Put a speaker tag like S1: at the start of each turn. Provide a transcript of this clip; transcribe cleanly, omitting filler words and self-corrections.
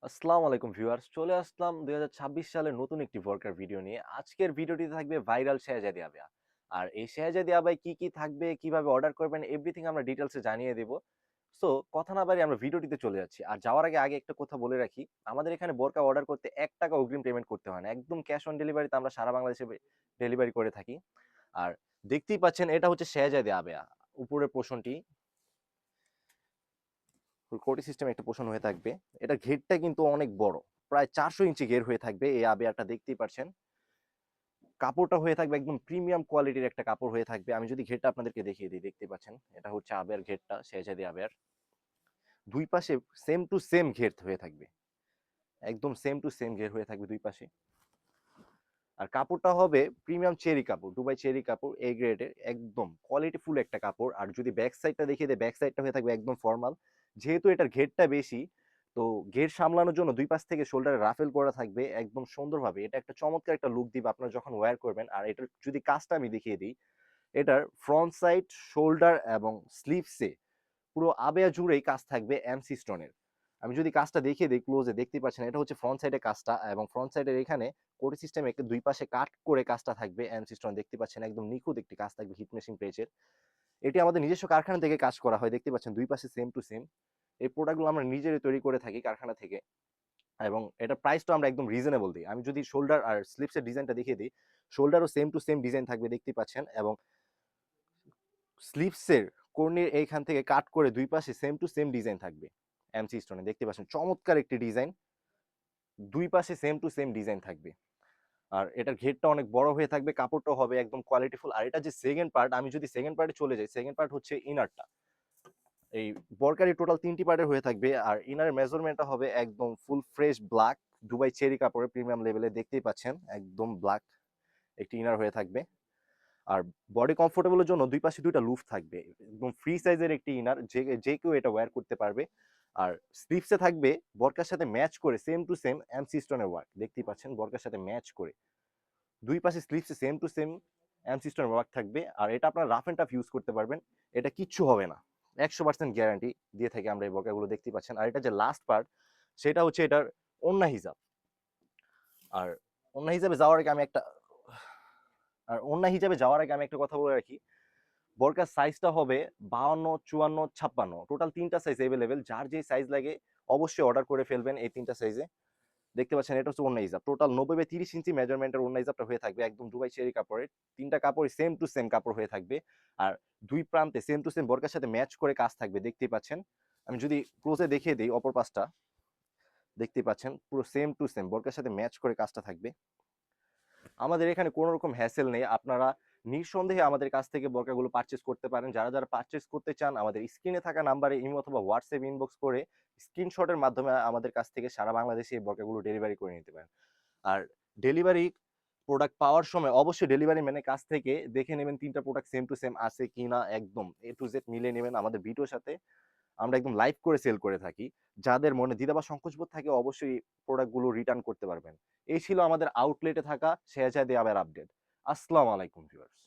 S1: আসসালামু আলাইকুম ভিউয়ার্স, চলে আসলাম 2026 সালের নতুন একটি ভর্কার ভিডিও নিয়ে। আজকের ভিডিওটিতে থাকবে ভাইরাল শেহজাদি আবেয়া। আর এই শেহজাদি আবায় কি কি থাকবে, কিভাবে অর্ডার করবেন, এভরিথিং আমরা ডিটেইলসে জানিয়ে দেব। সো কথা না বাড়িয়ে আমরা ভিডিওটিতে চলে যাচ্ছি। আর যাওয়ার আগে একটা কথা বলে রাখি, আমাদের এখানে বোরকা অর্ডার করতে ৳১ অগ্রিম পেমেন্ট করতে হয় না। একদম ক্যাশ অন ডেলিভারিতে আমরা সারা বাংলাদেশে ডেলিভারি করে থাকি। আর দেখতেই পাচ্ছেন এটা হচ্ছে শেহজাদি আবেয়া। উপরের পোরশনটি কোটি সিস্টেম একটা পোষণ হয়ে থাকবে। এটার ঘেরটা কিন্তু অনেক বড়। প্রায় 400 ইঞ্চি ঘের হয়ে থাকবে এই আবেয়াটা, দেখতেই পারছেন। কাপড়টা হয়ে থাকবে একদম প্রিমিয়াম কোয়ালিটির একটা কাপড় হয়ে থাকবে। আমি যদি ঘেরটা আপনাদেরকে দেখিয়ে দিই, দেখতে পাচ্ছেন। এটা হচ্ছে আবেয়ার ঘেরটা, শেহজাদি আবেয়ার। ২ পাশে সেম টু সেম ঘের হয়ে থাকবে। একদম সেম টু সেম ঘের হয়ে থাকবে ২ পাশে। আর কাপড়টা হবে প্রিমিয়াম চেরি কাপড়, দুবাই চেরি কাপড়, এ গ্রেডের, একদম কোয়ালিটিফুল একটা কাপড়। আর যদি ব্যাক সাইডটা দেখিয়ে দেয়, ব্যাক সাইডটা হয়ে থাকবে একদম ফর্মাল। যেহেতু এটার ঘেরটা বেশি, তো ঘের সামলানোর জন্য দুই পাশ থেকে শোল্ডারে রাফেল করা থাকবে একদম সুন্দরভাবে। এটা একটা চমৎকার একটা লুক দিবে আপনারা যখন ওয়্যার করবেন। আর এটার যদি কাজটা আমি দেখিয়ে দিই, এটার ফ্রন্ট সাইড, শোল্ডার এবং স্লিভসে পুরো আবেয়া জুড়েই কাজ থাকবে এমসি স্টোনের। আমি যদি কাজটা দেখিয়ে দিই ক্লোজে, দেখতেই পাচ্ছেন এটা হচ্ছে ফ্রন্ট সাইডের কাজটা, এবং ফ্রন্ট সাইডের এখানে কোটি সিস্টেমে একটা দুই পাশে কাট করে কাজটা থাকবে এমসি স্টোন, দেখতে পাচ্ছেন একদম নিখুঁত একটি কাজ থাকবে হিট মেশিন পেজের। এটি আমাদের নিজস্ব কারখানা থেকে কাজ করা হয়, দেখতে পাচ্ছেন দুই পাশে সেম টু সেম। এই প্রোডাক্টগুলো আমরা নিজেরাই তৈরি করে থাকি কারখানা থেকে, এবং এটার প্রাইসটা আমরা একদম রিজনেবল দিই। আমি যদি শোল্ডার আর স্লিপসের ডিজাইনটা দেখিয়ে দিই, শোল্ডারও সেম টু সেম ডিজাইন থাকবে, দেখতে পাচ্ছেন, এবং স্লিভসের কর্নির এইখান থেকে কাট করে দুই পাশে সেম টু সেম ডিজাইন থাকবে এমসি স্টোনে, দেখতে পাচ্ছেন চমৎকার একটি ডিজাইন। দুই পাশে সেম টু সেম ডিজাইন থাকবে। আর এটার ঘেরটা অনেক বড় হয়ে থাকবে, কাপড়টা হবে একদম কোয়ালিটিফুল। আর এটা যে সেকেন্ড পার্ট, আমি যদি সেকেন্ড পার্টে চলে যাই, সেকেন্ড পার্ট হচ্ছে ইনারটা। এই বরকারি টোটাল ৩টি পার্টের হয়ে থাকবে। আর ইনারের মেজারমেন্টটা হবে একদম full fresh black Dubai cherry কাপড়ের প্রিমিয়াম লেভেলে, দেখতেই পাচ্ছেন একদম ব্ল্যাক একটি ইনার হয়ে থাকবে। আর বডি কমফোর্টেবলের জন্য দুই পাশে দুইটা লুফ থাকবে, একদম ফ্রি সাইজের একটি ইনার, যে কেউ এটা ওয়্যার করতে পারবে। আর স্লিভসে থাকবে বরকার সাথে ম্যাচ করে সেম টু সেম এমসি স্টোনের ওয়ার্ক, দেখতেই পাচ্ছেন বরকার সাথে ম্যাচ করে দুই পাশে স্লিভসে সেম টু সেম এমসি স্টোনের ওয়ার্ক থাকবে। আর এটা আপনার রাফ এন্ড টাফ ইউজ করতে পারবেন, এটা কিচ্ছু হবে না, 100% গ্যারান্টি দিয়ে থাকি আমরা এই বরকাগুলো, দেখতেই পাচ্ছেন। আর এটা যে লাস্ট পার্ট, সেটা হচ্ছে এটার ওন্না হিজাব। আর ওন্না হিজাবে যাওয়ার আগে আমি একটা আর ওন্না হিজাবে যাওয়ার আগে আমি একটা কথা বলে রাখি, বোরকার সাইজটা হবে 52, 54, 56, টোটাল 3টা সাইজ अवेलेबल। যার যে সাইজ লাগে অবশ্যই অর্ডার করে ফেলবেন এই 3টা সাইজে। দেখতে পাচ্ছেন এটা হচ্ছে ওড়না হিজাব, টোটাল 90/30 ইঞ্চি মেজারমেন্টের ওড়না হিজাবটা হয়ে থাকবে একদম দুবাই চেরি কাপড়ের। 3টা কাপড় সেম টু সেম কাপড় হয়ে থাকবে। আর দুই প্রান্তে সেম টু সেম বোরকার সাথে ম্যাচ করে কাজ থাকবে, দেখতেই পাচ্ছেন। আমি যদি ক্লোজে দেখিয়ে দিই অপর পাশটা, দেখতেই পাচ্ছেন পুরো সেম টু সেম বোরকার সাথে ম্যাচ করে কাজটা থাকবে। আমাদের এখানে কোনো রকম হ্যাসেল নেই, আপনারা নিঃসন্দেহে আমাদের কাছ থেকে বোরকাগুলো পারচেজ করতে পারেন। যারা পারচেজ করতে চান, আমাদের স্ক্রিনে থাকা নাম্বারে ইমো অথবা হোয়াটসঅ্যাপ ইনবক্স করে স্ক্রিনশটের মাধ্যমে আমাদের কাছ থেকে সারা বাংলাদেশে এই বোরকাগুলো ডেলিভারি করে নিতে পারেন। আর ডেলিভারি প্রোডাক্ট পাওয়ার সময় অবশ্যই ডেলিভারি ম্যানের কাছ থেকে দেখে নেবেন 3টা প্রোডাক্ট সেম টু সেম আছে কিনা, একদম এ টু জেড মিলিয়ে নেবেন। আমাদের ভিডিওর সাথে আমরা একদম লাইভ করে সেল করে থাকি। যাদের মনে দ্বিধা বা সংকোচবোধ থাকে অবশ্যই প্রোডাক্টগুলো রিটার্ন করতে পারবেন। এই ছিল আমাদের আউটলেটে থাকা শেহজাদি আবের আপডেট। আসসালামু আলাইকুম ভিউয়ার্স।